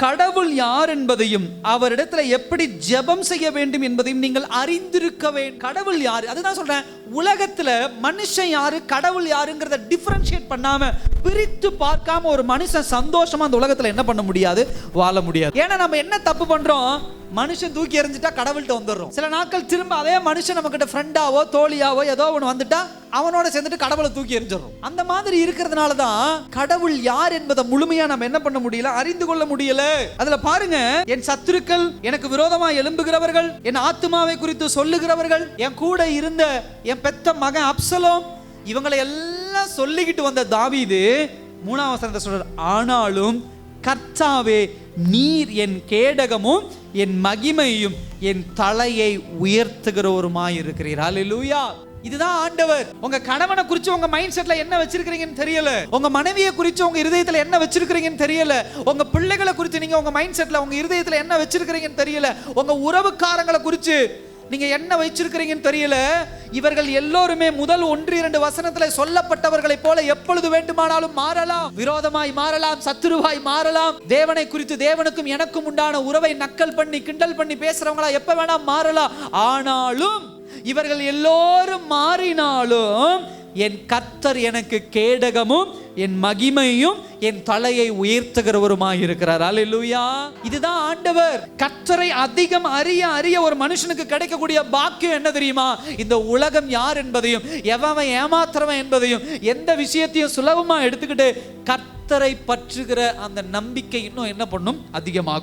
கடவுள் யார் என்பதையும் அவரிடத்துல எப்படி ஜெபம் செய்ய வேண்டும் என்பதையும் நீங்கள் அறிந்திருக்க வேண்டும். கடவுள் யாரு, அதுதான் சொல்றேன். உலகத்துல மனுஷன் யாரு கடவுள் யாருங்கிறத டிஃபரன்ஷியேட் பண்ணாம, பிரித்து பார்க்காம ஒரு மனுஷன் சந்தோஷமா அந்த உலகத்துல என்ன பண்ண முடியாது, வாழ முடியாது. ஏன்னா நம்ம என்ன தப்பு பண்றோம், மனுஷன் தூக்கி எறிஞ்சிட்டா கடவுள்கிட்ட வந்துடுறோம். சில நாட்கள் திரும்ப அதே மனுஷன் நம்ம கிட்ட ஃப்ரெண்டாவோ தோழியாவோ ஏதோ ஒன்று வந்துட்டா அவனோட சேர்ந்துட்டு கடவுளை தூக்கி எறிஞ்சிடறோம். அந்த மாதிரி இருக்கிறதுனால தான் கடவுள் யார் என்பதை முழுமையா நம்ம என்ன பண்ண முடியல, அறிந்து கொள்ள முடியல. அதுல பாருங்க, என் சத்துருக்கள், எனக்கு விரோதமா எழும்புகிறவர்கள், என் ஆத்துமாவை குறித்து சொல்லுகிறவர்கள், என் கூட இருந்த என் பெத்த மகன் அப்சலோம், இவங்களை எல்லாம் சொல்லிக்கிட்டு வந்த தாவீது 3ஆம் வசனத்தை சொல்றார், ஆனாலும் கர்த்தாவே நீர் என் கேடகமும் என் மகிமையும் என் தலையை உயர்த்துகிறவருமாய் இருக்கிறீர். ஹல்லேலூயா. இதுதான் ஆண்டவர். உங்க கணவனை குறிச்சு உங்க மைண்ட் செட்ல என்ன வச்சிருக்கீங்கன்னு தெரியல, உங்க மனைவியை குறிச்சு உங்க இருதயத்துல என்ன வச்சிருக்கீங்கன்னு தெரியல, உங்க பிள்ளைகளை குறிச்சு நீங்க உங்க மைண்ட் செட்ல உங்க இருதயத்துல என்ன வச்சிருக்கீங்கன்னு தெரியல, உங்க உறவுக்காரங்களை குறிச்சு நீங்க என்ன வச்சிருக்கிறீங்கன்னு தெரியல. இவர்கள் எல்லோருமே முதல் 1-2 வசனத்துல சொல்லப்பட்டவர்களை போல எப்பொழுது வேண்டுமானாலும் மாறலாம், விரோதமாய் மாறலாம், சத்துருவாய் மாறலாம், தேவனை குறித்து தேவனுக்கும் எனக்கும் உண்டான உறவை நக்கல் பண்ணி கிண்டல் பண்ணி பேசுறவங்களா எப்ப வேணா மாறலாம். ஆனாலும் இவர்கள் எல்லோரும் மாறினாலும் என் கர்த்தர் எனக்கு கேடகமும் என் மகிமையும் என் தலையை உயர்த்துகிறவருமாய் இருக்கிறார். அல்லேலூயா. இதுதான் ஆண்டவர். கர்த்தரை அதிகம் அறிய அறிய ஒரு மனுஷனுக்கு கிடைக்கக்கூடிய பாக்கியம் என்ன தெரியுமா, இந்த உலகம் யார் என்பதையும் எவன் ஏமாத்துறவன் என்பதையும் எந்த விஷயத்தையும் சுலபமா எடுத்துக்கிட்டு கர்த்தரை பற்றுகிற அந்த நம்பிக்கை இன்னும் என்ன பண்ணும், அதிகமாகும்.